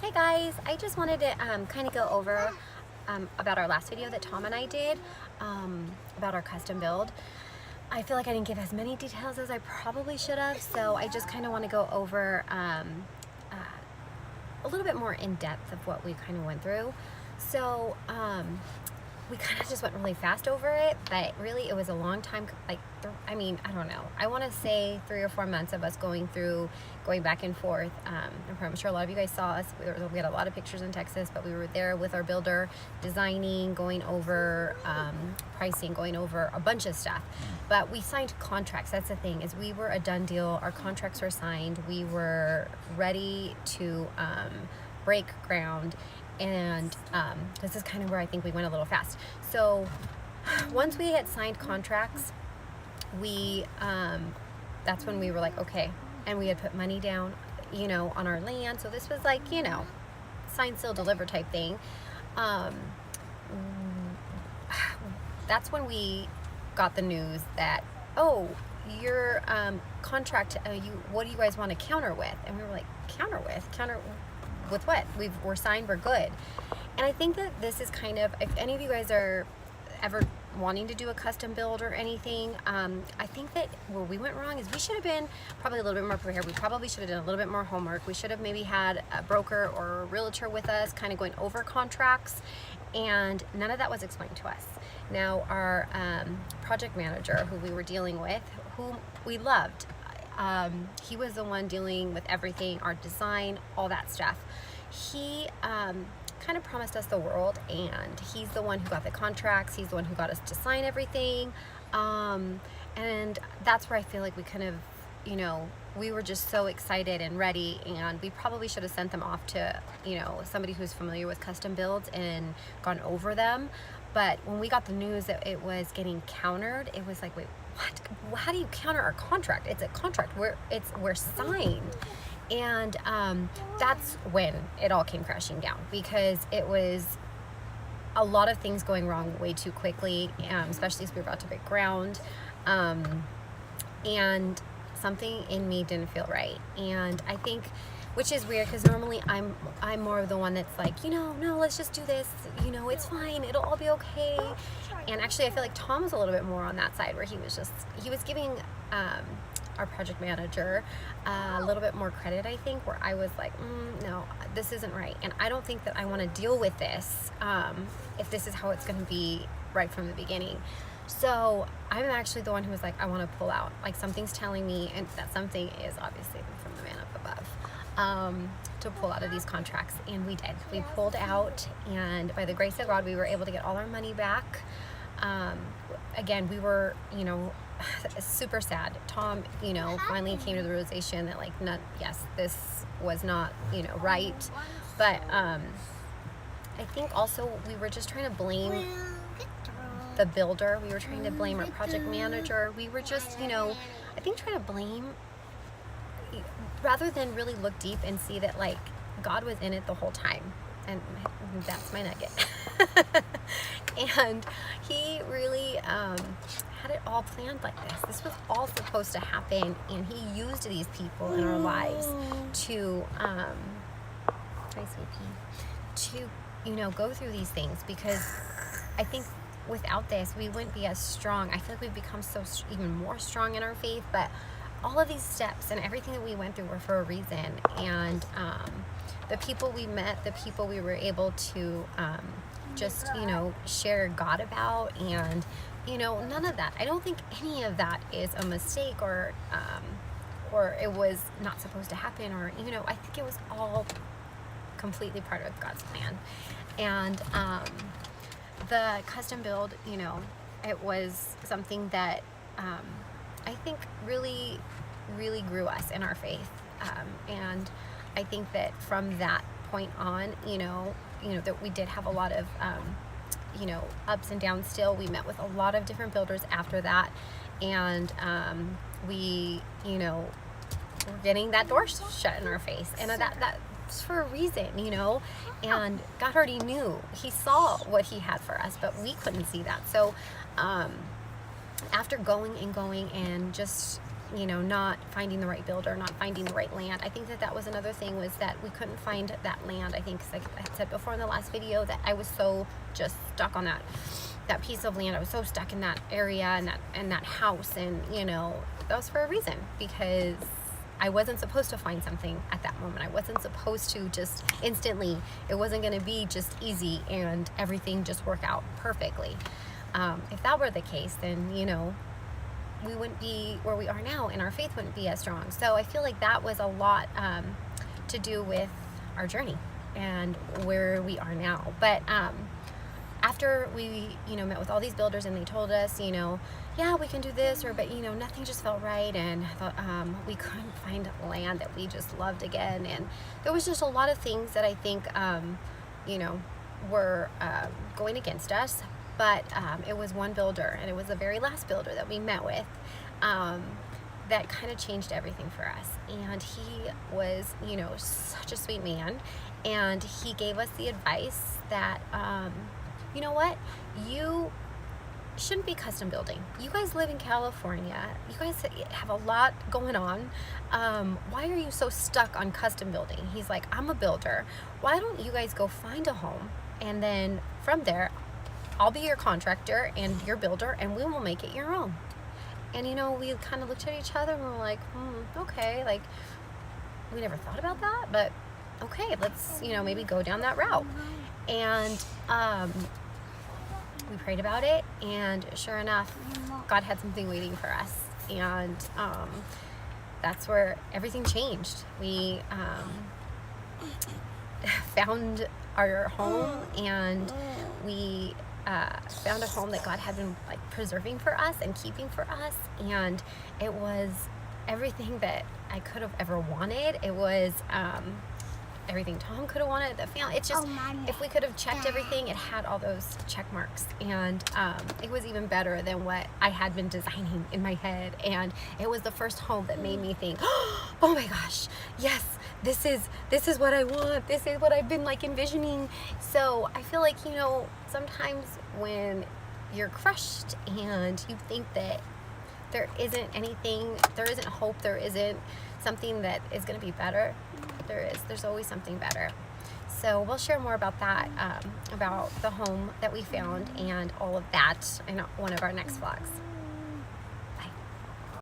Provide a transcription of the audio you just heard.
Hey guys, I just wanted to kind of go over about our last video that Tom and I did about our custom build. I feel like I didn't give as many details as I probably should have, so I just kind of want to go over a little bit more in depth of what we kind of went through. So we kind of just went really fast over it, but really it was a long time. I don't know. I want to say 3 or 4 months of us going back and forth. I'm sure a lot of you guys saw us. We had a lot of pictures in Texas, but we were there with our builder, designing, going over pricing, going over a bunch of stuff. But we signed contracts. That's the thing, is we were a done deal. Our contracts were signed. We were ready to break ground. And this is kind of where I think we went a little fast. So once we had signed contracts, that's when we were like, okay, and we had put money down, on our land. So this was like, sign, seal, deliver type thing. That's when we got the news that, oh, your contract, what do you guys want to counter with? And we were like, counter with what? We're signed, we're good. And I think that this is kind of, if any of you guys are ever wanting to do a custom build or anything, I think that where we went wrong is we should have been probably a little bit more prepared. We probably should have done a little bit more homework. We should have maybe had a broker or a realtor with us kind of going over contracts, and none of that was explained to us. Now our project manager, who we were dealing with, whom we loved, he was the one dealing with everything, our design, all that stuff. He kind of promised us the world, and he's the one who got the contracts. He's the one who got us to sign everything. And that's where I feel like we kind of, we were just so excited and ready, and we probably should have sent them off to, somebody who's familiar with custom builds and gone over them. But when we got the news that it was getting countered, it was like, wait, what? How do you counter our contract? It's a contract. We're signed. And that's when it all came crashing down, because it was a lot of things going wrong way too quickly, especially as we were about to break ground. And something in me didn't feel right. And I think, which is weird, because normally I'm more of the one that's like, no, let's just do this. It's fine. It'll all be okay. And actually, I feel like Tom was a little bit more on that side, where he was giving our project manager a little bit more credit, I think, where I was like, no, this isn't right. And I don't think that I want to deal with this if this is how it's going to be right from the beginning. So I'm actually the one who was like, I want to pull out. Like, something's telling me, and that something is obviously from the man up above, to pull out of these contracts. And we did. We pulled out, and by the grace of God, we were able to get all our money back. Again, we were, super sad. Tom, finally came to the realization that, like, this was not, right. But I think also we were just trying to blame the builder. We were trying to blame our project manager. We were just, I think, trying to blame, rather than really look deep and see that, like, God was in it the whole time. And that's my nugget. And he really had it all planned like this. This was all supposed to happen, and he used these people in our lives to go through these things, because I think without this, we wouldn't be as strong. I feel like we've become even more strong in our faith, but all of these steps and everything that we went through were for a reason. And the people we met, the people we were able to just, share God about, and, none of that. I don't think any of that is a mistake, or it was not supposed to happen, or, I think it was all completely part of God's plan. And the custom build, it was something that I think really, really grew us in our faith. And I think that from that point on, that we did have a lot of, ups and downs still. We met with a lot of different builders after that. And we, were getting that door shut in our face. And that's for a reason, and God already knew. He saw what he had for us, but we couldn't see that. So after going and just, you know, not finding the right builder, not finding the right land. I think that was another thing, was that we couldn't find that land. I think, like I said before in the last video, that I was so just stuck on that piece of land. I was so stuck in that area and that house, and you know, that was for a reason, because I wasn't supposed to find something at that moment. I wasn't supposed to just instantly, it wasn't going to be just easy and everything just work out perfectly. If that were the case, then, you know, we wouldn't be where we are now, and our faith wouldn't be as strong. So I feel like that was a lot to do with our journey and where we are now. But after we, you know, met with all these builders, and they told us, you know, yeah, we can do this, but you know, nothing just felt right, and we couldn't find land that we just loved again, and there was just a lot of things that I think, you know, were going against us. But it was one builder, and it was the very last builder that we met with, that kind of changed everything for us. And he was, you know, such a sweet man, and he gave us the advice that, you know what, you shouldn't be custom building. You guys live in California. You guys have a lot going on. Why are you so stuck on custom building? He's like, I'm a builder. Why don't you guys go find a home, and then from there, I'll be your contractor and your builder, and we will make it your own. And you know, we kind of looked at each other and we were like, okay, like, we never thought about that, but okay, let's, you know, maybe go down that route. And we prayed about it, and sure enough, God had something waiting for us. And that's where everything changed. We found our home, and we found a home that God had been like preserving for us and keeping for us, and it was everything that I could have ever wanted. It was everything Tom could have wanted, the family. It's just, if we could have checked everything, it had all those check marks, and it was even better than what I had been designing in my head. And it was the first home that made me think, oh my gosh, yes, this is what I want. This is what I've been like envisioning. So I feel like, you know, sometimes when you're crushed and you think that there isn't anything, there isn't hope, there isn't something that is going to be better, there's always something better. So we'll share more about that, about the home that we found and all of that in one of our next vlogs.